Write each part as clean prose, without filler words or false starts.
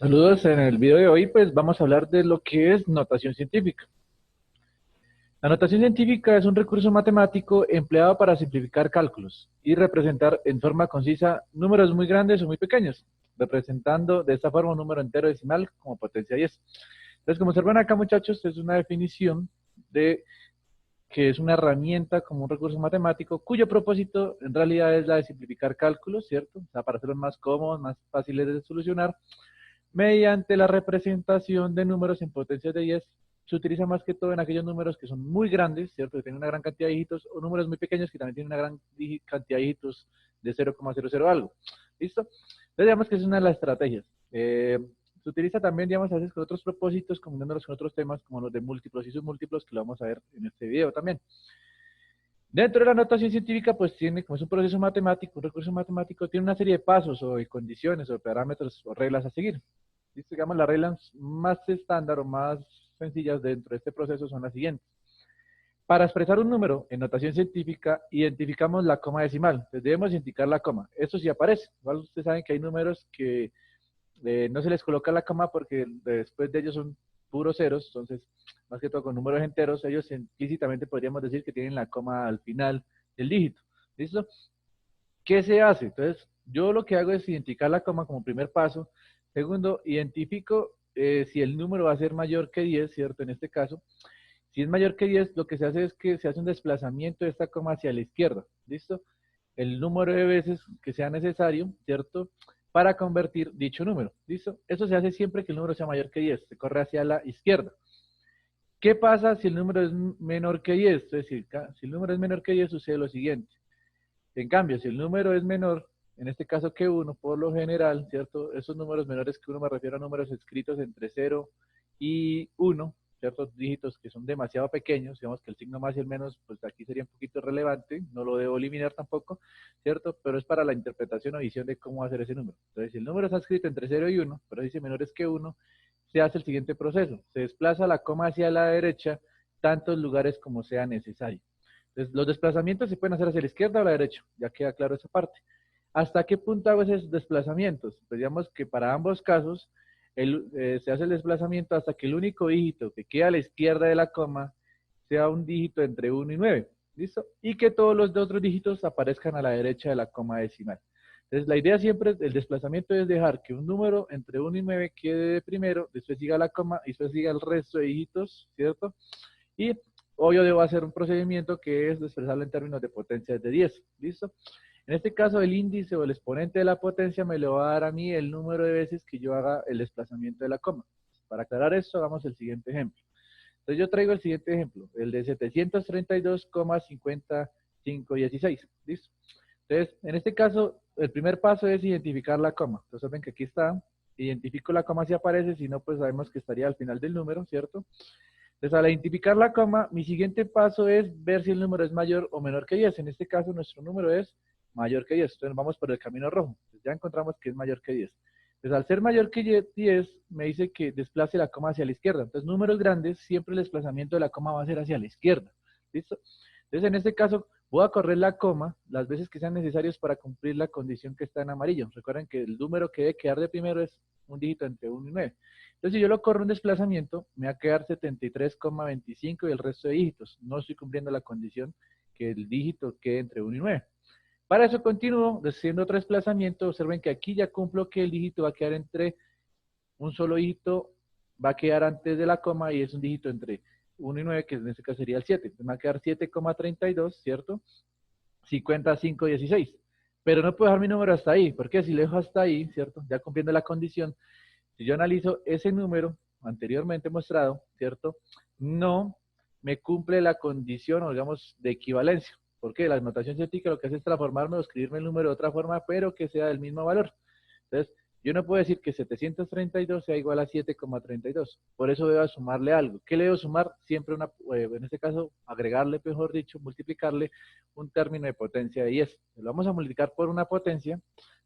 Saludos, en el video de hoy pues vamos a hablar de lo que es notación científica. La notación científica es un recurso matemático empleado para simplificar cálculos y representar en forma concisa números muy grandes o muy pequeños, representando de esta forma un número entero decimal como potencia 10. Entonces, como observan acá muchachos, es una definición de que es una herramienta como un recurso matemático cuyo propósito en realidad es la de simplificar cálculos, ¿cierto? O sea, para hacerlos más cómodos, más fáciles de solucionar mediante la representación de números en potencias de 10. Se utiliza más que todo en aquellos números que son muy grandes, ¿cierto? Que tienen una gran cantidad de dígitos, o números muy pequeños que también tienen una gran cantidad de dígitos de 0,00 algo. ¿Listo? Entonces, digamos que es una de las estrategias. Se utiliza también, digamos, a veces con otros propósitos, combinándolos con otros temas, como los de múltiplos y submúltiplos, que lo vamos a ver en este video también. Dentro de la notación científica, pues tiene, como es un proceso matemático, un recurso matemático, tiene una serie de pasos o de condiciones o parámetros o reglas a seguir. ¿Listo? Digamos, las reglas más estándar o más sencillas dentro de este proceso son las siguientes. Para expresar un número en notación científica, identificamos la coma decimal. Entonces debemos indicar la coma. Eso sí aparece. Igual ustedes saben que hay números que no se les coloca la coma porque después de ellos son puros ceros, entonces, más que todo con números enteros, ellos implícitamente podríamos decir que tienen la coma al final del dígito. ¿Listo? ¿Qué se hace? Entonces, yo lo que hago es identificar la coma como primer paso. Segundo, identifico si el número va a ser mayor que 10, ¿cierto? En este caso, si es mayor que 10, lo que se hace es que se hace un desplazamiento de esta coma hacia la izquierda, ¿listo? El número de veces que sea necesario, ¿cierto? Para convertir dicho número, ¿listo? Eso se hace siempre que el número sea mayor que 10, se corre hacia la izquierda. ¿Qué pasa si el número es menor que 10? Es decir, si el número es menor que 10, sucede lo siguiente. En cambio, si el número es menor, en este caso que 1, por lo general, ¿cierto? Esos números menores que 1 me refiero a números escritos entre 0 y 1, ¿cierto? Dígitos que son demasiado pequeños, digamos que el signo más y el menos, pues aquí sería un poquito relevante, no lo debo eliminar tampoco, ¿cierto? Pero es para la interpretación o visión de cómo hacer ese número. Entonces, si el número está escrito entre 0 y 1, pero dice menores que 1, se hace el siguiente proceso. Se desplaza la coma hacia la derecha tantos lugares como sea necesario. Entonces, los desplazamientos se pueden hacer hacia la izquierda o la derecha, ya queda claro esa parte. ¿Hasta qué punto hago esos desplazamientos? Pues digamos que para ambos casos se hace el desplazamiento hasta que el único dígito que queda a la izquierda de la coma sea un dígito entre 1 y 9. ¿Listo? Y que todos los otros dígitos aparezcan a la derecha de la coma decimal. Entonces, la idea siempre, el desplazamiento es dejar que un número entre 1 y 9 quede de primero, después siga la coma y después siga el resto de dígitos, ¿cierto? Y obvio debo hacer un procedimiento que es expresarlo en términos de potencias de 10. ¿Listo? En este caso, el índice o el exponente de la potencia me lo va a dar a mí el número de veces que yo haga el desplazamiento de la coma. Para aclarar esto, hagamos el siguiente ejemplo. Entonces yo traigo el siguiente ejemplo, el de 732,5516. ¿Listo? Entonces, en este caso, el primer paso es identificar la coma. Entonces ven que aquí está, identifico la coma si aparece, si no, pues sabemos que estaría al final del número, ¿cierto? Entonces, al identificar la coma, mi siguiente paso es ver si el número es mayor o menor que 10. En este caso, nuestro número es mayor que 10. Entonces, vamos por el camino rojo. Entonces, ya encontramos que es mayor que 10. Entonces, al ser mayor que 10, me dice que desplace la coma hacia la izquierda. Entonces, números grandes, siempre el desplazamiento de la coma va a ser hacia la izquierda. ¿Listo? Entonces, en este caso, voy a correr la coma las veces que sean necesarias para cumplir la condición que está en amarillo. Recuerden que el número que debe quedar de primero es un dígito entre 1 y 9. Entonces, si yo lo corro un desplazamiento, me va a quedar 73,25 y el resto de dígitos. No estoy cumpliendo la condición que el dígito quede entre 1 y 9. Para eso continúo haciendo otro desplazamiento. Observen que aquí ya cumplo que el dígito va a quedar entre un solo dígito, va a quedar antes de la coma y es un dígito entre 1 y 9, que en este caso sería el 7. Entonces, me va a quedar 7,32, ¿cierto? 55,16. Pero no puedo dejar mi número hasta ahí, porque si lo dejo hasta ahí, ¿cierto? Ya cumpliendo la condición, si yo analizo ese número anteriormente mostrado, ¿cierto? No me cumple la condición, o digamos, de equivalencia. Porque la notación científica lo que hace es transformarme o escribirme el número de otra forma, pero que sea del mismo valor. Entonces, yo no puedo decir que 732 sea igual a 7,32. Por eso debo sumarle algo. ¿Qué le debo sumar? Siempre en este caso, agregarle, mejor dicho, multiplicarle un término de potencia de 10. Lo vamos a multiplicar por una potencia,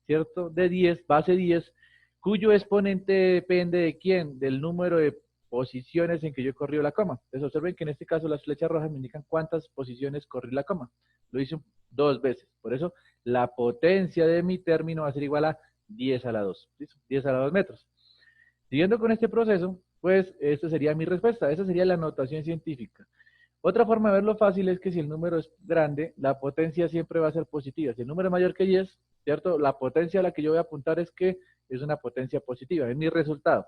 ¿cierto? De 10, base 10, cuyo exponente depende de quién, del número de posiciones en que yo he corrido la coma. Entonces observen que en este caso las flechas rojas me indican cuántas posiciones corrí la coma. Lo hice dos veces. Por eso la potencia de mi término va a ser igual a 10 a la 2. ¿Listo? 10 a la 2 metros. Siguiendo con este proceso, pues esta sería mi respuesta. Esa sería la notación científica. Otra forma de verlo fácil es que si el número es grande, la potencia siempre va a ser positiva. Si el número es mayor que 10, ¿cierto? La potencia a la que yo voy a apuntar es que es una potencia positiva, es mi resultado.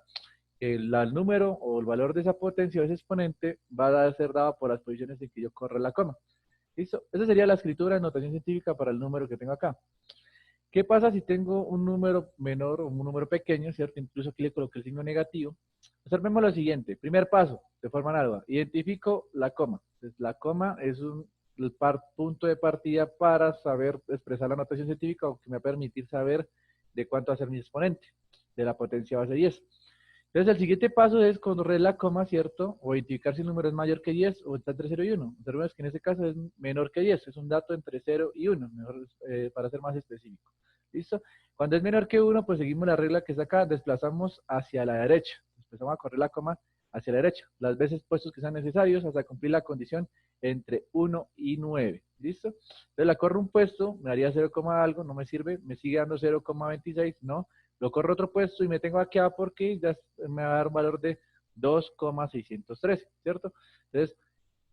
El número o el valor de esa potencia o ese exponente va a ser dado por las posiciones en que yo corro la coma. ¿Listo? Esa sería la escritura de notación científica para el número que tengo acá. ¿Qué pasa si tengo un número menor o un número pequeño, ¿cierto? Incluso aquí le coloqué el signo negativo. Observemos lo siguiente. Primer paso, de forma análoga. Identifico la coma. Entonces, la coma es el punto de partida para saber expresar la notación científica o que me va a permitir saber de cuánto va a ser mi exponente de la potencia base 10. Entonces, el siguiente paso es correr la coma, ¿cierto? O identificar si el número es mayor que 10 o está entre 0 y 1. Observemos que en este caso es menor que 10. Es un dato entre 0 y 1, mejor, para ser más específico. ¿Listo? Cuando es menor que 1, pues seguimos la regla que está acá, desplazamos hacia la derecha. Empezamos a correr la coma hacia la derecha, las veces puestos que sean necesarios hasta cumplir la condición entre 1 y 9. ¿Listo? Entonces la corro un puesto, me daría 0, algo, no me sirve, me sigue dando 0,26, no. Lo corro otro puesto y me tengo aquí a porque ya me va a dar un valor de 2,613, ¿cierto? Entonces,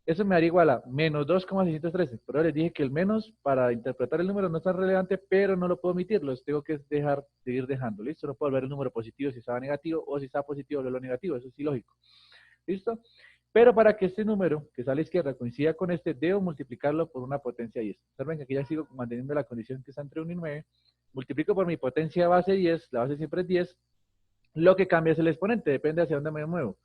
eso me daría igual a menos 2,613. Pero les dije que el menos para interpretar el número no es tan relevante, pero no lo puedo omitir, los tengo que seguir dejando, ¿listo? No puedo volver el número positivo si estaba negativo, o si estaba positivo, lo negativo, eso es ilógico, ¿listo? Pero para que este número que sale a la izquierda coincida con este, debo multiplicarlo por una potencia 10. Observen que aquí ya sigo manteniendo la condición que está entre 1 y 9. Multiplico por mi potencia base 10, la base siempre es 10. Lo que cambia es el exponente, depende hacia dónde me muevo.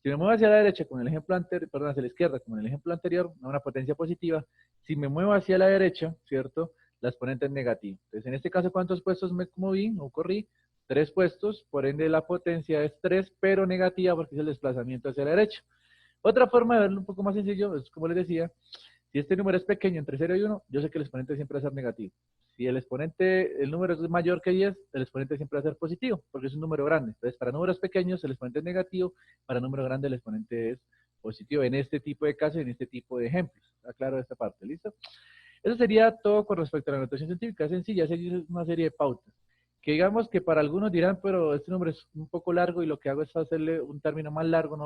Si me muevo hacia la derecha, como en el ejemplo anterior, perdón, hacia la izquierda, como en el ejemplo anterior, una potencia positiva. Si me muevo hacia la derecha, ¿cierto? La exponente es negativa. Entonces, en este caso, ¿cuántos puestos me moví o corrí? 3 puestos, por ende la potencia es 3, pero negativa porque es el desplazamiento hacia la derecha. Otra forma de verlo un poco más sencillo es, como les decía, si este número es pequeño, entre 0 y 1, yo sé que el exponente siempre va a ser negativo. Si el número es mayor que 10, el exponente siempre va a ser positivo, porque es un número grande. Entonces, para números pequeños, el exponente es negativo, para número grande, el exponente es positivo, en este tipo de casos, en este tipo de ejemplos. Aclaro esta parte, ¿listo? Eso sería todo con respecto a la notación científica. Es sencilla, es una serie de pautas. Que digamos que para algunos dirán, pero este nombre es un poco largo y lo que hago es hacerle un término más largo,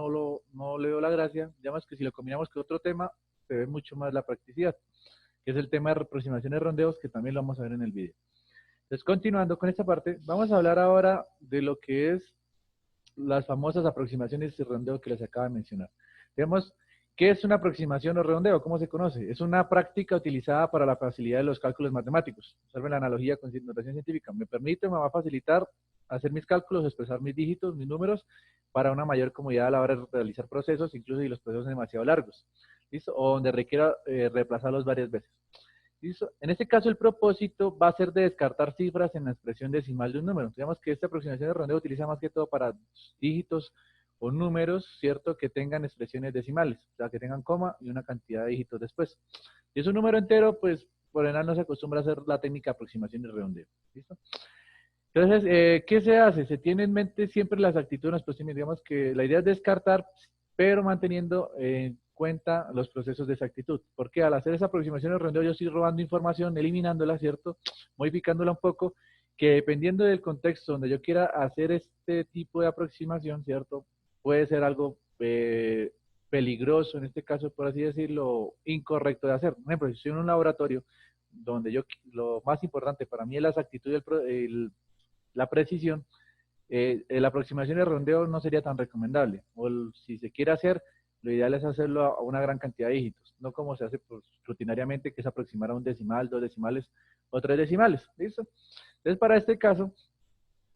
no le doy la gracia. Digamos que si lo combinamos con otro tema, se ve mucho más la practicidad, que es el tema de aproximaciones rondeos, que también lo vamos a ver en el video. Entonces, continuando con esta parte, vamos a hablar ahora de lo que es las famosas aproximaciones y rondeos que les acabo de mencionar. Digamos, ¿qué es una aproximación o redondeo? ¿Cómo se conoce? Es una práctica utilizada para la facilidad de los cálculos matemáticos. Observen la analogía con notación científica. Me va a facilitar hacer mis cálculos, expresar mis dígitos, mis números, para una mayor comodidad a la hora de realizar procesos, incluso si los procesos son demasiado largos, ¿listo? O donde requiera reemplazarlos varias veces. ¿Listo? En este caso, el propósito va a ser de descartar cifras en la expresión decimal de un número. Digamos que esta aproximación de rondeo utiliza más que todo para dígitos o números, ¿cierto? Que tengan expresiones decimales, o sea, que tengan coma y una cantidad de dígitos después. Si es un número entero, pues por general no se acostumbra a hacer la técnica de aproximación y redondeo. ¿Listo? Entonces, ¿qué se hace? Se tiene en mente siempre la exactitud en las expresiones. Digamos que la idea es descartar, pero manteniendo en cuenta los procesos de exactitud. Porque al hacer esa aproximación de redondeo, yo estoy robando información, eliminándola, ¿cierto? Modificándola un poco, que dependiendo del contexto donde yo quiera hacer este tipo de aproximación, ¿cierto? Puede ser algo peligroso, en este caso, por así decirlo, incorrecto de hacer. Por ejemplo, si estoy en un laboratorio donde lo más importante para mí es la exactitud y la precisión, la aproximación de rondeo no sería tan recomendable. O si se quiere hacer, lo ideal es hacerlo a una gran cantidad de dígitos, no como se hace pues, rutinariamente, que es aproximar a un decimal, 2 decimales o 3 decimales. ¿Listo? Entonces, para este caso,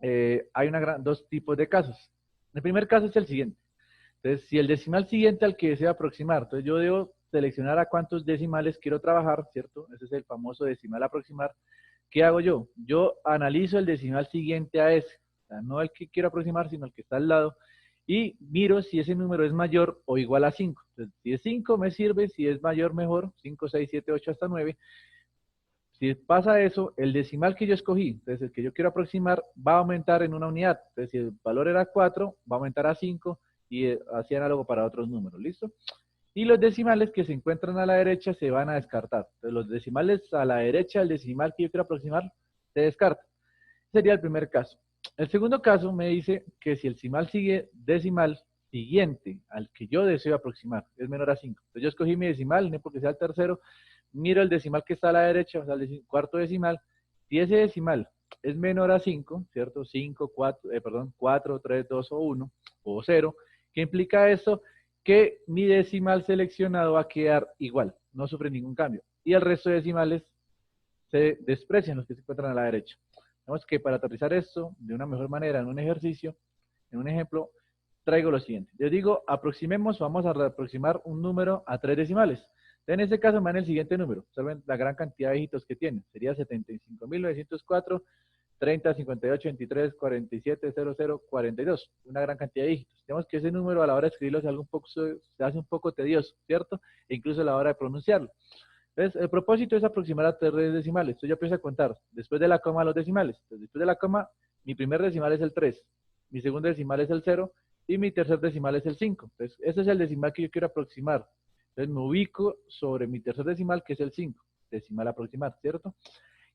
hay dos tipos de casos. El primer caso es el siguiente. Entonces, si el decimal siguiente al que deseo aproximar, entonces yo debo seleccionar a cuántos decimales quiero trabajar, ¿cierto? Ese es el famoso decimal aproximar. ¿Qué hago yo? Yo analizo el decimal siguiente a ese, o sea, no el que quiero aproximar, sino el que está al lado, y miro si ese número es mayor o igual a 5. Entonces, si es 5 me sirve, si es mayor mejor, 5, 6, 7, 8 hasta 9. Si pasa eso, el decimal que yo escogí, entonces el que yo quiero aproximar, va a aumentar en una unidad. Entonces, si el valor era 4, va a aumentar a 5 y así análogo para otros números, ¿listo? Y los decimales que se encuentran a la derecha se van a descartar. Entonces, los decimales a la derecha del decimal que yo quiero aproximar se descartan. Sería el primer caso. El segundo caso me dice que si el decimal siguiente al que yo deseo aproximar es menor a 5. Entonces yo escogí mi decimal, no porque sea el tercero, miro el decimal que está a la derecha, o sea, el cuarto decimal. Si ese decimal es menor a 5, ¿cierto? 5, 4, 4, 3, 2 o 1 o 0. ¿Qué implica esto? Que mi decimal seleccionado va a quedar igual, no sufre ningún cambio. Y el resto de decimales se desprecian, los que se encuentran a la derecha. Vemos que para aterrizar esto de una mejor manera en un ejercicio, en un ejemplo, traigo lo siguiente. Yo digo, aproximemos, vamos a aproximar un número a 3 decimales. En este caso me dan el siguiente número. Observen la gran cantidad de dígitos que tiene. Sería 75.904, 30, 58, 23, 47, 00, 42. Una gran cantidad de dígitos. Digamos que ese número a la hora de escribirlo se hace un poco tedioso, ¿cierto? E incluso a la hora de pronunciarlo. Entonces, el propósito es aproximar a 3 decimales. Entonces yo empiezo a contar después de la coma los decimales. Entonces, después de la coma, mi primer decimal es el 3, mi segundo decimal es el 0 y mi tercer decimal es el 5. Entonces, ese es el decimal que yo quiero aproximar. Entonces, me ubico sobre mi tercer decimal, que es el 5, decimal aproximar, ¿cierto?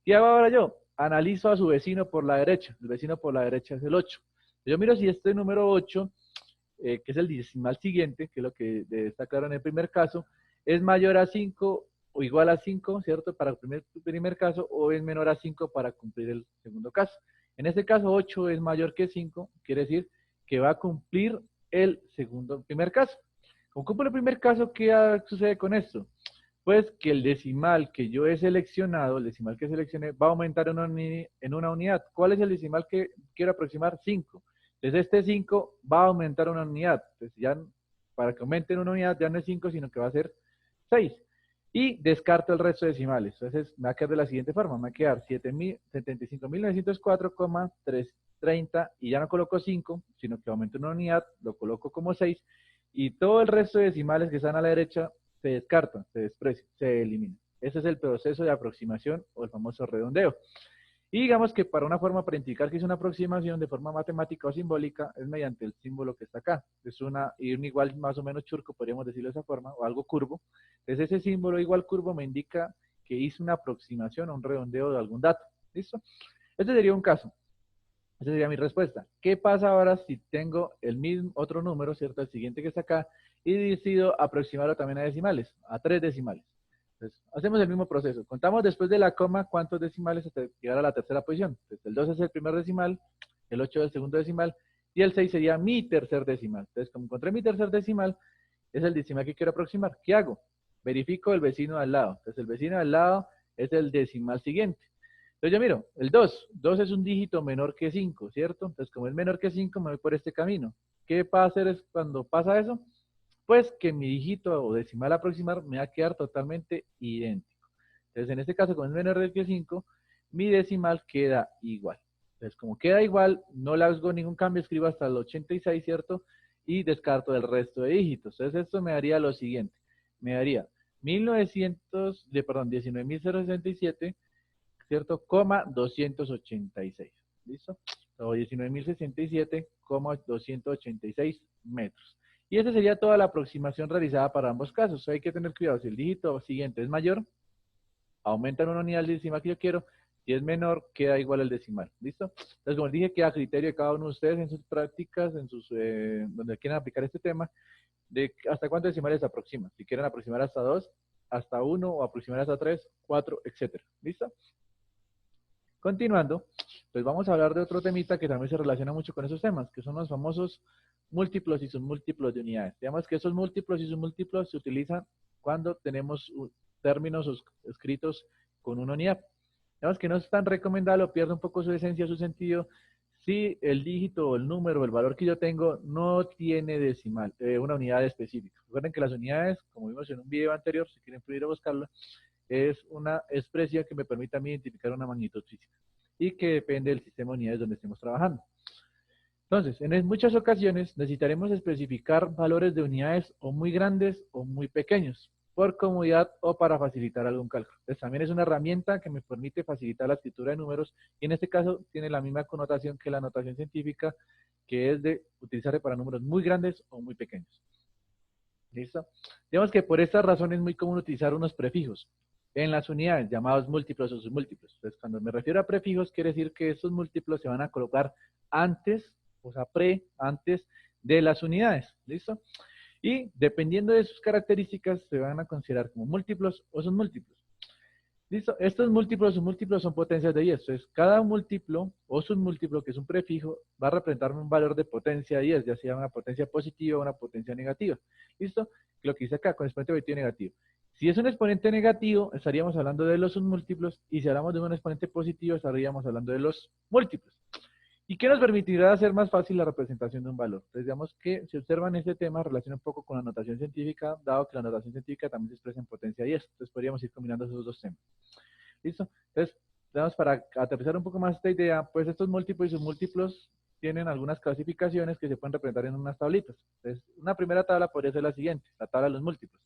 ¿Qué hago ahora yo? Analizo a su vecino por la derecha. El vecino por la derecha es el 8. Yo miro si este número 8, que es el decimal siguiente, que es lo que está claro en el primer caso, es mayor a 5 o igual a 5, ¿cierto? Para el primer caso, o es menor a 5 para cumplir el segundo caso. En este caso, 8 es mayor que 5, quiere decir que va a cumplir el primer caso. Como cumple el primer caso, ¿qué sucede con esto? Pues que el decimal que yo he seleccionado, el decimal que seleccioné, va a aumentar en una unidad. ¿Cuál es el decimal que quiero aproximar? 5. Entonces este 5 va a aumentar una unidad. Entonces ya para que aumente en una unidad ya no es 5, sino que va a ser 6. Y descarto el resto de decimales. Entonces me va a quedar de la siguiente forma. Me va a quedar 75.904,330 y ya no coloco 5, sino que aumento una unidad, lo coloco como 6 y todo el resto de decimales que están a la derecha se descartan, se desprecian, se eliminan. Ese es el proceso de aproximación o el famoso redondeo. Y digamos que para una forma, para indicar que es una aproximación de forma matemática o simbólica, es mediante el símbolo que está acá. Es un igual más o menos churco, podríamos decirlo de esa forma, o algo curvo. Entonces ese símbolo igual curvo me indica que hice una aproximación o un redondeo de algún dato. ¿Listo? Este sería un caso. Esa sería mi respuesta. ¿Qué pasa ahora si tengo el mismo otro número, ¿cierto? El siguiente que está acá, y decido aproximarlo también a decimales, a 3 decimales. Entonces, hacemos el mismo proceso. Contamos después de la coma cuántos decimales hasta llegar a la tercera posición. Entonces, el 2 es el primer decimal, el 8 es el segundo decimal, y el 6 sería mi tercer decimal. Entonces, como encontré mi tercer decimal, es el decimal que quiero aproximar. ¿Qué hago? Verifico el vecino al lado. Entonces, el vecino al lado es el decimal siguiente. Entonces yo miro, el 2 es un dígito menor que 5, ¿cierto? Entonces como es menor que 5, me voy por este camino. ¿Qué va a hacer cuando pasa eso? Pues que mi dígito o decimal aproximar me va a quedar totalmente idéntico. Entonces en este caso, como es menor que 5, mi decimal queda igual. Entonces como queda igual, no le hago ningún cambio, escribo hasta el 86, ¿cierto? Y descarto el resto de dígitos. Entonces esto me daría lo siguiente. Me daría 19.067, ¿cierto? Coma 286, ¿listo? O 19.067,286 metros. Y esa sería toda la aproximación realizada para ambos casos. Hay que tener cuidado. Si el dígito siguiente es mayor, aumenta en una unidad el decimal que yo quiero. Si es menor, queda igual el decimal. ¿Listo? Entonces, como les dije, queda a criterio de cada uno de ustedes en sus prácticas, donde quieran aplicar este tema, de hasta cuántos decimales se aproximan. Si quieren aproximar hasta 2, hasta 1 o aproximar hasta 3, 4, etc. ¿Listo? Continuando, pues vamos a hablar de otro temita que también se relaciona mucho con esos temas, que son los famosos múltiplos y submúltiplos de unidades. Digamos que esos múltiplos y submúltiplos se utilizan cuando tenemos términos escritos con una unidad. Digamos que no es tan recomendable o pierde un poco su esencia, su sentido, si el dígito o el número o el valor que yo tengo no tiene decimal, una unidad específica. Recuerden que las unidades, como vimos en un video anterior, si quieren ir a buscarlo, es una expresión que me permite a mí identificar una magnitud física y que depende del sistema de unidades donde estemos trabajando. Entonces, en muchas ocasiones necesitaremos especificar valores de unidades o muy grandes o muy pequeños, por comodidad o para facilitar algún cálculo. Entonces, también es una herramienta que me permite facilitar la escritura de números y en este caso tiene la misma connotación que la notación científica, que es de utilizarse para números muy grandes o muy pequeños. ¿Listo? Digamos que por esta razón es muy común utilizar unos prefijos en las unidades, llamados múltiplos o submúltiplos. Entonces, cuando me refiero a prefijos, quiere decir que estos múltiplos se van a colocar antes, o sea, antes de las unidades, ¿listo? Y dependiendo de sus características, se van a considerar como múltiplos o submúltiplos. ¿Listo? Estos múltiplos o submúltiplos son potencias de 10. Entonces, cada múltiplo o submúltiplo, que es un prefijo, va a representar un valor de potencia 10, ya sea una potencia positiva o una potencia negativa. ¿Listo? Lo que dice acá, con exponente positivo y negativo. Si es un exponente negativo, estaríamos hablando de los submúltiplos, y si hablamos de un exponente positivo, estaríamos hablando de los múltiplos. ¿Y qué nos permitirá hacer más fácil la representación de un valor? Entonces, digamos que si observan este tema, relaciona un poco con la notación científica, dado que la notación científica también se expresa en potencia 10. Entonces, podríamos ir combinando esos dos temas. ¿Listo? Entonces, digamos, para aterrizar un poco más esta idea, pues estos múltiplos y submúltiplos tienen algunas clasificaciones que se pueden representar en unas tablitas. Entonces, una primera tabla podría ser la siguiente, la tabla de los múltiplos.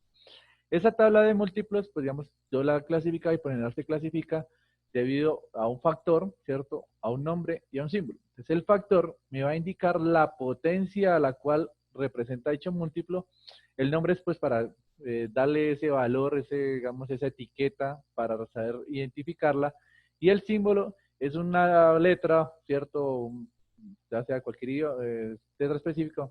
Esa tabla de múltiplos, pues digamos, yo la clasifico y por general se clasifica debido a un factor, ¿cierto? A un nombre y a un símbolo. Entonces, el factor me va a indicar la potencia a la cual representa dicho múltiplo. El nombre es pues para darle ese valor, digamos, esa etiqueta para saber identificarla. Y el símbolo es una letra, ¿cierto? Ya sea cualquier letra específica,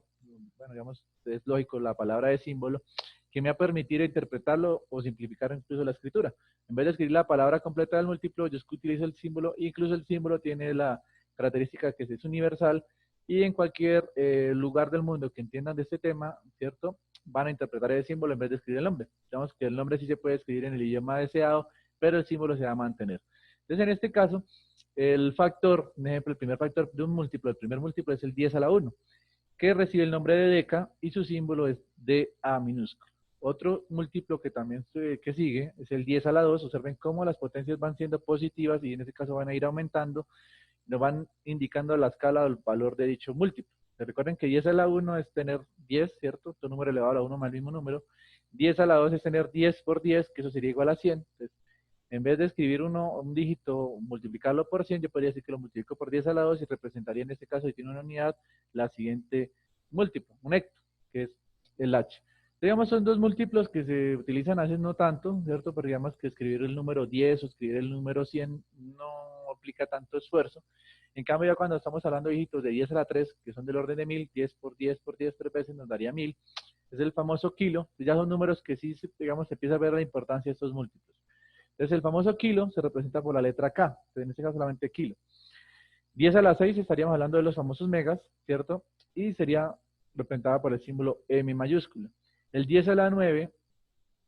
bueno, digamos, es lógico la palabra de símbolo, que me va a permitir interpretarlo o simplificar incluso la escritura. En vez de escribir la palabra completa del múltiplo, yo utilizo el símbolo, e incluso el símbolo tiene la característica que es universal, y en cualquier lugar del mundo que entiendan de este tema, ¿cierto? Van a interpretar el símbolo en vez de escribir el nombre. Digamos que el nombre sí se puede escribir en el idioma deseado, pero el símbolo se va a mantener. Entonces, en este caso, el factor, un ejemplo, el primer factor de un múltiplo, el primer múltiplo es el 10 a la 1, que recibe el nombre de deca y su símbolo es DA minúsculo. Otro múltiplo que también que sigue es el 10 a la 2. Observen cómo las potencias van siendo positivas y en este caso van a ir aumentando. Nos van indicando la escala del valor de dicho múltiplo. Recuerden que 10 a la 1 es tener 10, ¿cierto? Tu número elevado a la 1 más el mismo número. 10 a la 2 es tener 10 por 10, que eso sería igual a 100. Entonces, en vez de escribir un dígito, multiplicarlo por 100, yo podría decir que lo multiplico por 10 a la 2 y representaría en este caso, si tiene una unidad, la siguiente múltiplo, un hecto, que es el H. Digamos, son dos múltiplos que se utilizan a veces no tanto, ¿cierto? Pero digamos que escribir el número 10 o escribir el número 100 no aplica tanto esfuerzo. En cambio, ya cuando estamos hablando de dígitos de 10 a la 3, que son del orden de 1000, 10 por 10 por 10 3 veces nos daría 1000. Es el famoso kilo. Ya son números que sí, digamos, se empieza a ver la importancia de estos múltiplos. Entonces, el famoso kilo se representa por la letra K, en este caso solamente kilo. 10 a la 6 estaríamos hablando de los famosos megas, ¿cierto? Y sería representada por el símbolo M mayúscula. El 10 a la 9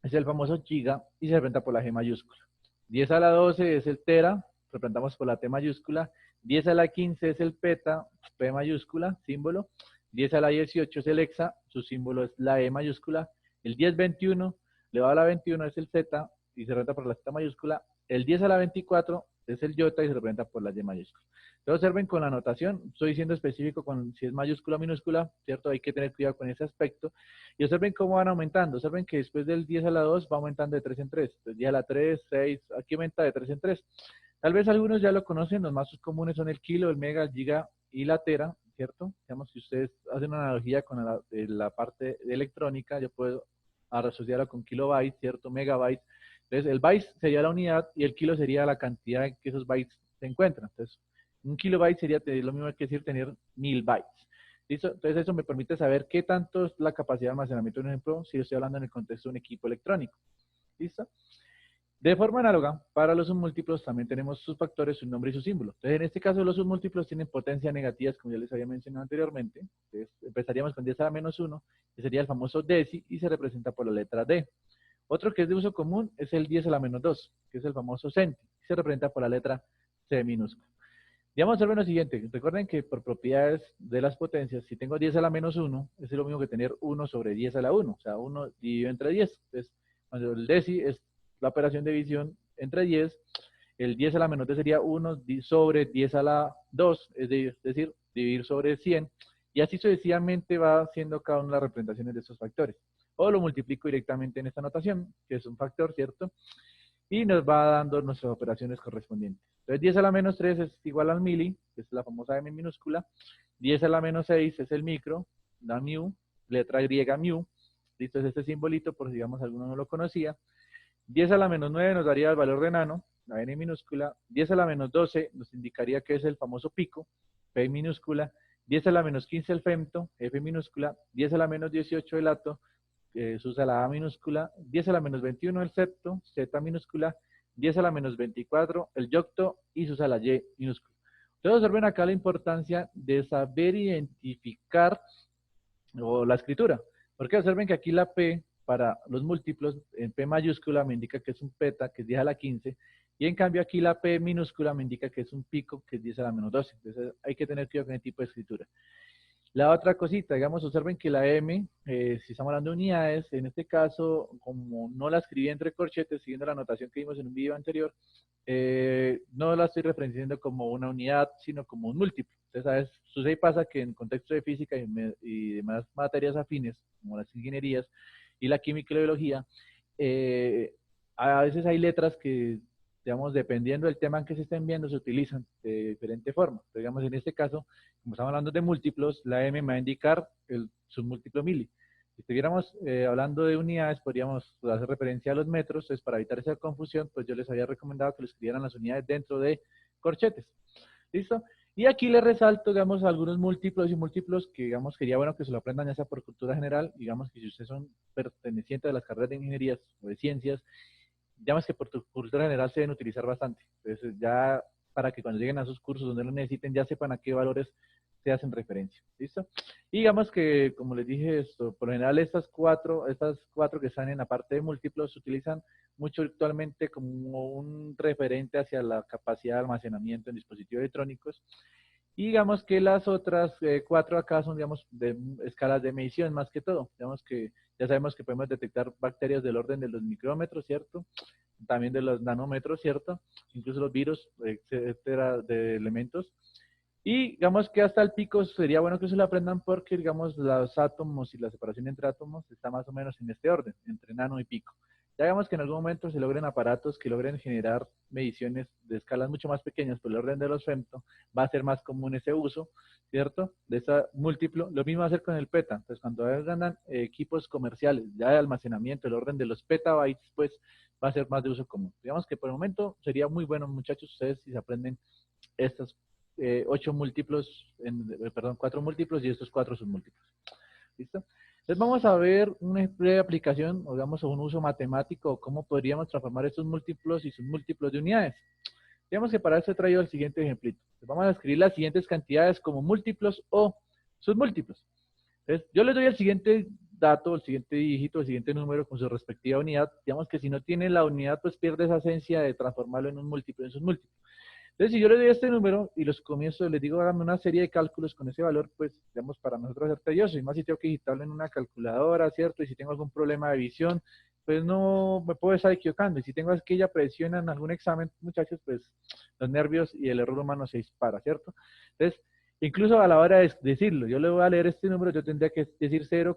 es el famoso giga y se representa por la G mayúscula. 10 a la 12 es el tera, representamos por la T mayúscula. 10 a la 15 es el peta, P mayúscula, símbolo. 10 a la 18 es el hexa, su símbolo es la E mayúscula. El 10-21 elevado a la 21 es el Z y se representa por la Z mayúscula. El 10 a la 24 es el iota y se representa por la Y mayúscula. Entonces observen con la anotación, estoy siendo específico con si es mayúscula o minúscula, ¿cierto? Hay que tener cuidado con ese aspecto. Y observen cómo van aumentando. Observen que después del 10 a la 2 va aumentando de 3 en 3. Entonces 10 a la 3, 6, aquí aumenta de 3 en 3. Tal vez algunos ya lo conocen, los más comunes son el kilo, el mega, el giga y la tera, ¿cierto? Digamos, si ustedes hacen una analogía con la parte de electrónica, yo puedo asociarlo con kilobytes, ¿cierto? Megabytes. Entonces, el byte sería la unidad y el kilo sería la cantidad en que esos bytes se encuentran. Entonces, un kilobyte sería lo mismo que decir tener 1000 bytes. ¿Listo? Entonces, eso me permite saber qué tanto es la capacidad de almacenamiento de un ejemplo si estoy hablando en el contexto de un equipo electrónico. ¿Listo? De forma análoga, para los submúltiplos también tenemos sus factores, su nombre y su símbolo. Entonces, en este caso, los submúltiplos tienen potencias negativas, como ya les había mencionado anteriormente. Entonces, empezaríamos con 10 a la menos 1, que sería el famoso deci, y se representa por la letra D. Otro que es de uso común es el 10 a la menos 2, que es el famoso centi, y se representa por la letra C minúscula. Ya vamos a ver lo siguiente. Recuerden que por propiedades de las potencias, si tengo 10 a la menos 1, es lo mismo que tener 1 sobre 10 a la 1. O sea, 1 dividido entre 10. Entonces, cuando el deci es la operación de división entre 10, el 10 a la menos 2 sería 1 sobre 10 a la 2, es decir, dividir sobre 100. Y así sucesivamente va haciendo cada una de las representaciones de estos factores. O lo multiplico directamente en esta notación, que es un factor, ¿cierto? Y nos va dando nuestras operaciones correspondientes. Entonces 10 a la menos 3 es igual al mili, que es la famosa M minúscula. 10 a la menos 6 es el micro, la mu, letra griega mu. Listo, es este simbolito, por si digamos alguno no lo conocía. 10 a la menos 9 nos daría el valor de nano, la N minúscula. 10 a la menos 12 nos indicaría que es el famoso pico. P minúscula, 10 a la menos 15 el femto, F minúscula, 10 a la menos 18 el ato, se usa la A minúscula, 10 a la menos 21 el septo, Z minúscula, 10 a la menos 24 el yocto y se usa la Y minúscula. Entonces observen acá la importancia de saber identificar o la escritura. Porque observen que aquí la P para los múltiplos en P mayúscula me indica que es un peta, que es 10 a la 15, y en cambio aquí la P minúscula me indica que es un pico, que es 10 a la menos 12. Entonces hay que tener cuidado con el tipo de escritura. La otra cosita, digamos, observen que la M, si estamos hablando de unidades, en este caso, como no la escribí entre corchetes, siguiendo la notación que vimos en un video anterior, no la estoy referenciando como una unidad, sino como un múltiplo. Entonces, ¿sabes? Sucede y pasa que en contexto de física y demás materias afines, como las ingenierías y la química y la biología, a veces hay letras que, digamos, dependiendo del tema en que se estén viendo, se utilizan de diferente forma. Entonces, digamos, en este caso, como estamos hablando de múltiplos, la M me va a indicar el submúltiplo mili. Si estuviéramos hablando de unidades, podríamos hacer referencia a los metros. Entonces, para evitar esa confusión, pues yo les había recomendado que lo escribieran las unidades dentro de corchetes. ¿Listo? Y aquí les resalto, digamos, algunos múltiplos y múltiplos que, digamos, sería bueno que se lo aprendan ya sea por cultura general. Digamos que si ustedes son pertenecientes a las carreras de ingenierías o de ciencias, digamos que por tu cultura general se deben utilizar bastante. Entonces, ya para que cuando lleguen a sus cursos donde lo necesiten, ya sepan a qué valores se hacen referencia. ¿Listo? Y digamos que, como les dije, esto, por lo general estas cuatro que están en la parte de múltiplos se utilizan mucho actualmente como un referente hacia la capacidad de almacenamiento en dispositivos electrónicos. Y digamos que las otras cuatro acá son, digamos, de escalas de medición más que todo. Digamos que ya sabemos que podemos detectar bacterias del orden de los micrómetros, ¿cierto? También de los nanómetros, ¿cierto? Incluso los virus, etcétera, de elementos. Y digamos que hasta el pico sería bueno que se lo aprendan porque, digamos, los átomos y la separación entre átomos está más o menos en este orden, entre nano y pico. Ya digamos que en algún momento se logren aparatos que logren generar mediciones de escalas mucho más pequeñas por el orden de los femto, va a ser más común ese uso, ¿cierto? De esa múltiplo. Lo mismo va a hacer con el peta. Entonces, cuando ganan equipos comerciales ya de almacenamiento, el orden de los petabytes, pues va a ser más de uso común. Digamos que por el momento sería muy bueno, muchachos, ustedes si se aprenden estas 8 múltiplos, perdón, 4 múltiplos y estos 4 submúltiplos. ¿Listo? Entonces vamos a ver una breve aplicación, o digamos, un uso matemático, cómo podríamos transformar estos múltiplos y submúltiplos de unidades. Digamos que para eso he traído el siguiente ejemplito. Vamos a escribir las siguientes cantidades como múltiplos o submúltiplos. Entonces, yo les doy el siguiente dato, el siguiente dígito, el siguiente número con su respectiva unidad. Digamos que si no tiene la unidad, pues pierde esa esencia de transformarlo en un múltiplo, en submúltiplo. Entonces, si yo le doy este número y los comienzo, les digo, háganme una serie de cálculos con ese valor, pues, digamos, para nosotros es tedioso, y más si tengo que digitarlo en una calculadora, ¿cierto? Y si tengo algún problema de visión, pues no me puedo estar equivocando. Y si tengo aquella presión en algún examen, muchachos, pues los nervios y el error humano se dispara, ¿cierto? Entonces, incluso a la hora de decirlo, yo le voy a leer este número, yo tendría que decir 0,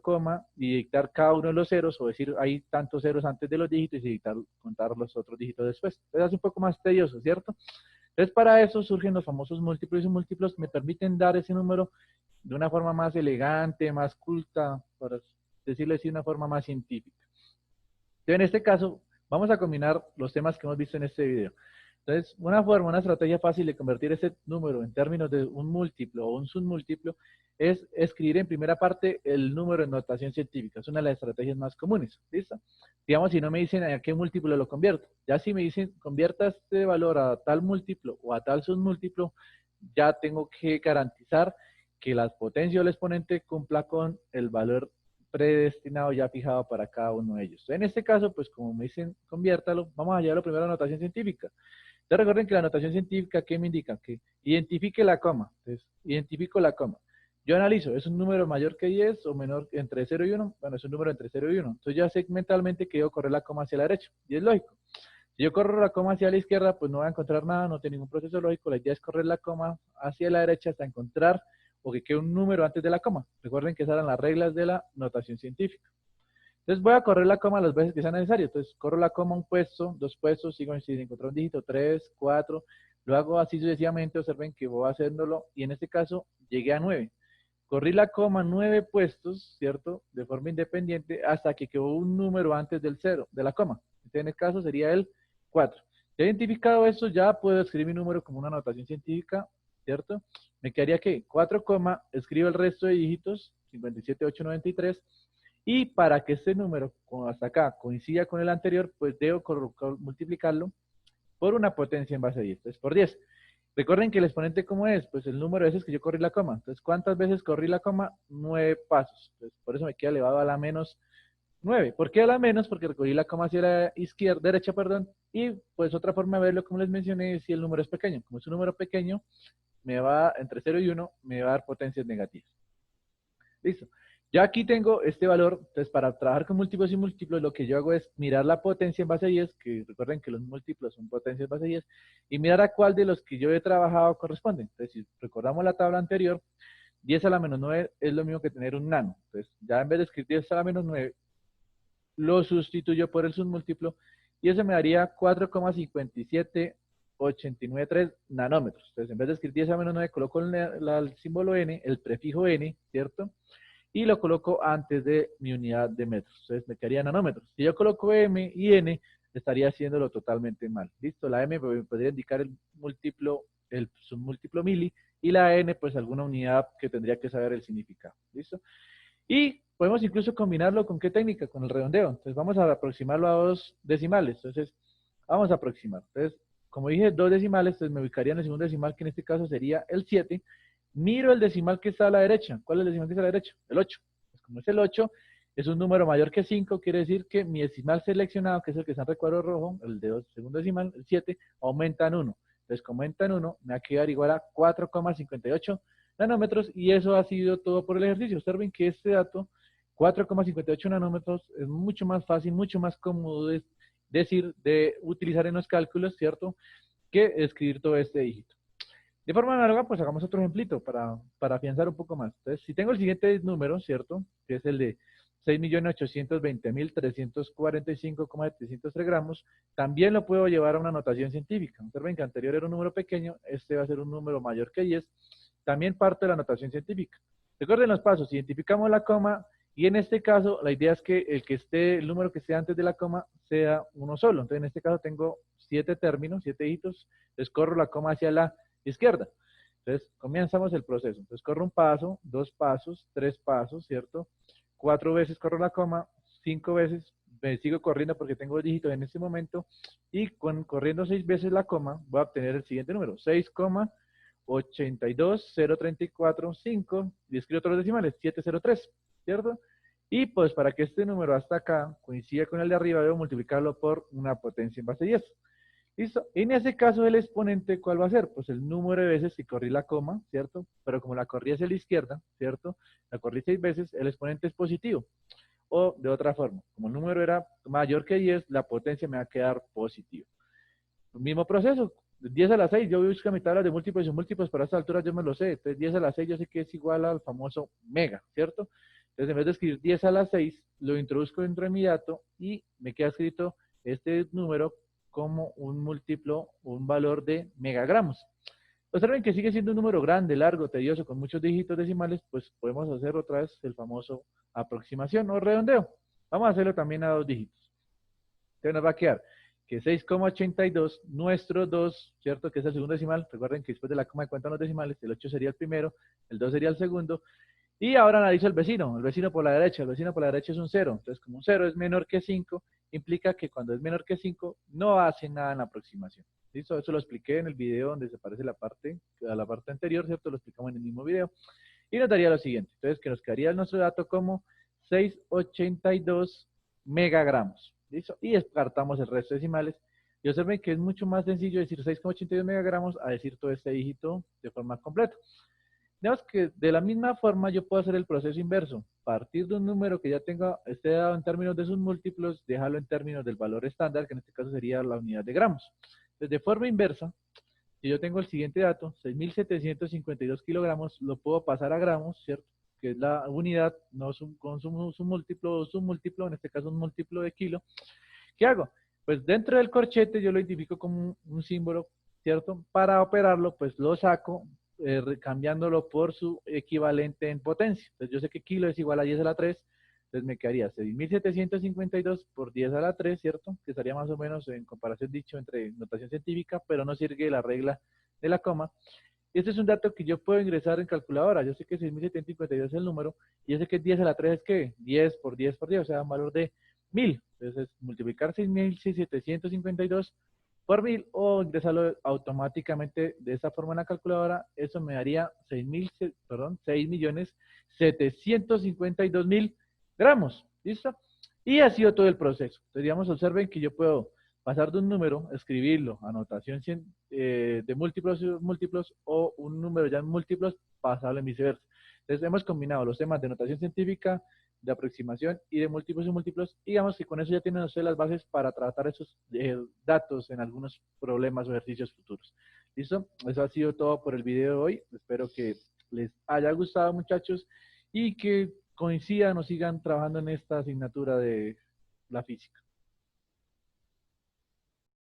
y dictar cada uno de los ceros, o decir hay tantos ceros antes de los dígitos y dictar, contar los otros dígitos después. Entonces es un poco más tedioso, ¿cierto? Entonces, para eso surgen los famosos múltiplos y múltiplos, me permiten dar ese número de una forma más elegante, más culta, para decirlo así, de una forma más científica. Entonces, en este caso, vamos a combinar los temas que hemos visto en este video. Entonces, una forma, una estrategia fácil de convertir ese número en términos de un múltiplo o un submúltiplo es escribir en primera parte el número en notación científica. Es una de las estrategias más comunes. ¿Listo? Digamos, si no me dicen a qué múltiplo lo convierto. Ya si me dicen convierta este valor a tal múltiplo o a tal submúltiplo, ya tengo que garantizar que la potencia del exponente cumpla con el valor predestinado ya fijado para cada uno de ellos. En este caso, pues como me dicen, conviértalo, vamos a llevarlo primero a la notación científica. Entonces recuerden que la notación científica, ¿qué me indica? Que identifique la coma. Entonces, identifico la coma. Yo analizo, ¿es un número mayor que 10 o menor entre 0 y 1? Bueno, es un número entre 0 y 1. Entonces ya sé mentalmente que debo correr la coma hacia la derecha. Y es lógico. Si yo corro la coma hacia la izquierda, pues no voy a encontrar nada, no tiene ningún proceso lógico. La idea es correr la coma hacia la derecha hasta encontrar o que quede un número antes de la coma. Recuerden que esas eran las reglas de la notación científica. Entonces voy a correr la coma las veces que sea necesario. Entonces corro la coma un puesto, dos puestos, sigo si encontrar un dígito, 3, 4, lo hago así sucesivamente. Observen que voy haciéndolo y en este caso llegué a 9. Corrí la coma 9 puestos, ¿cierto? De forma independiente hasta que quedó un número antes del 0, de la coma. Entonces en este caso sería el 4. Ya identificado eso, ya puedo escribir mi número como una notación científica, ¿cierto? me quedaría que 4, escribo el resto de dígitos, 57,893, y para que este número hasta acá coincida con el anterior, pues debo multiplicarlo por una potencia en base a 10, entonces por 10. Recuerden que el exponente, ¿cómo es? Pues el número de veces que yo corrí la coma. Entonces, ¿cuántas veces corrí la coma? 9 pasos. Entonces, por eso me queda elevado a la menos 9. ¿Por qué a la menos? Porque corrí la coma hacia la izquierda, derecha, perdón. Y pues otra forma de verlo, como les mencioné, es si el número es pequeño. Como es un número pequeño, me va entre 0 y 1, me va a dar potencias negativas. Listo. Ya aquí tengo este valor, entonces para trabajar con múltiplos y múltiplos lo que yo hago es mirar la potencia en base a 10, que recuerden que los múltiplos son potencias en base a 10, y mirar a cuál de los que yo he trabajado corresponde. Entonces, si recordamos la tabla anterior, 10 a la menos 9 es lo mismo que tener un nano. Entonces, ya en vez de escribir 10 a la menos 9, lo sustituyo por el submúltiplo, y eso me daría 4,57893 nanómetros. Entonces, en vez de escribir 10 a la menos 9, coloco el símbolo n, el prefijo n, ¿cierto? Y lo coloco antes de mi unidad de metros. Entonces me quedaría nanómetros. Si yo coloco M y N, estaría haciéndolo totalmente mal. ¿Listo? La M podría indicar el múltiplo, el submúltiplo mili, y la N, pues alguna unidad que tendría que saber el significado. ¿Listo? Y podemos incluso combinarlo con qué técnica, con el redondeo. Entonces vamos a aproximarlo a 2 decimales. Entonces vamos a aproximar. Entonces, como dije, 2 decimales, entonces me ubicaría en el segundo decimal, que en este caso sería el 7. Miro el decimal que está a la derecha. ¿Cuál es el decimal que está a la derecha? El 8. Pues como es el 8, es un número mayor que 5, quiere decir que mi decimal seleccionado, que es el que está en recuadro rojo, el de segundo decimal, el 7, aumenta en 1. Entonces, como aumenta en 1, me va a quedar igual a 4,58 nanómetros, y eso ha sido todo por el ejercicio. Observen que este dato, 4,58 nanómetros, es mucho más fácil, mucho más cómodo de utilizar en los cálculos, ¿cierto?, que escribir todo este dígito. De forma análoga, pues hagamos otro ejemplito para afianzar un poco más. Entonces, si tengo el siguiente número, ¿cierto?, que es el de 6.820.345,703 gramos, también lo puedo llevar a una notación científica. Observen que anterior era un número pequeño, este va a ser un número mayor que 10, también parte de la notación científica. Recuerden los pasos, identificamos la coma, y en este caso, la idea es que el número que esté antes de la coma sea uno solo. Entonces, en este caso tengo 7 términos, 7 hitos, entonces corro la coma hacia la izquierda. Entonces, comenzamos el proceso. Entonces, corro un paso, 2 pasos, 3 pasos, ¿cierto? 4 veces corro la coma, 5 veces me sigo corriendo porque tengo el dígito en este momento, y corriendo 6 veces la coma, voy a obtener el siguiente número, 6,82034,5, y escribo todos los decimales, 703, ¿cierto? Y pues para que este número hasta acá coincida con el de arriba, debo multiplicarlo por una potencia en base a 10. ¿Listo? En ese caso, el exponente, ¿cuál va a ser? Pues el número de veces que corrí la coma, ¿cierto? Pero como la corrí hacia la izquierda, ¿cierto? La corrí 6 veces, el exponente es positivo. O de otra forma, como el número era mayor que 10, la potencia me va a quedar positiva. El mismo proceso, 10 a la 6, yo busco mi tabla de múltiplos y múltiplos, pero a esta altura yo me lo sé. Entonces 10 a la 6 yo sé que es igual al famoso mega, ¿cierto? Entonces en vez de escribir 10 a la 6, lo introduzco dentro de mi dato y me queda escrito este número como un múltiplo, un valor de megagramos. Observen que sigue siendo un número grande, largo, tedioso, con muchos dígitos decimales, pues podemos hacer otra vez el famoso aproximación o redondeo. Vamos a hacerlo también a 2 dígitos. Entonces nos va a quedar que 6,82, nuestro 2, ¿cierto?, que es el segundo decimal. Recuerden que después de la coma de cuentan los decimales, el 8 sería el primero, el 2 sería el segundo. Y ahora analizo el vecino por la derecha. El vecino por la derecha es un 0. Entonces, como un 0 es menor que 5, implica que cuando es menor que 5, no hace nada en la aproximación. ¿Listo? Eso lo expliqué en el video donde se parece a la parte anterior, ¿cierto? Lo explicamos en el mismo video. Y nos daría lo siguiente. Entonces, que nos quedaría nuestro dato como 682 megagramos. ¿Listo? Y descartamos el resto de decimales. Y observen que es mucho más sencillo decir 6,82 megagramos a decir todo este dígito de forma completa. Digamos que de la misma forma yo puedo hacer el proceso inverso. Partir de un número que ya tenga, esté dado en términos de sus múltiplos, dejarlo en términos del valor estándar, que en este caso sería la unidad de gramos. Entonces, de forma inversa, si yo tengo el siguiente dato, 6.752 kilogramos, lo puedo pasar a gramos, ¿cierto? Que es la unidad, no con su múltiplo, en este caso un múltiplo de kilo. ¿Qué hago? Pues dentro del corchete yo lo identifico como un símbolo, ¿cierto? Para operarlo, pues lo saco, cambiándolo por su equivalente en potencia. Entonces yo sé que kilo es igual a 10 a la 3, entonces me quedaría 6.752 por 10 a la 3, ¿cierto? Que estaría más o menos en comparación dicho entre notación científica, pero no sirve la regla de la coma. Este es un dato que yo puedo ingresar en calculadora. Yo sé que 6.752 es el número, y yo sé que 10 a la 3 es ¿qué? 10 por 10 por 10, o sea, un valor de 1000. Entonces, multiplicar 6.752 por 1000 o ingresarlo automáticamente de esta forma en la calculadora, eso me daría 6.752.000 gramos. ¿Listo? Y ha sido todo el proceso. Entonces, digamos, observen que yo puedo pasar de un número, escribirlo, anotación de múltiplos múltiplos, o un número ya en múltiplos, pasarlo en viceversa. Entonces hemos combinado los temas de notación científica, de aproximación y de múltiplos y múltiplos, y digamos que con eso ya tienen ustedes las bases para tratar esos datos en algunos problemas o ejercicios futuros. ¿Listo? Eso ha sido todo por el video de hoy. Espero que les haya gustado, muchachos, y que coincidan o sigan trabajando en esta asignatura de la física.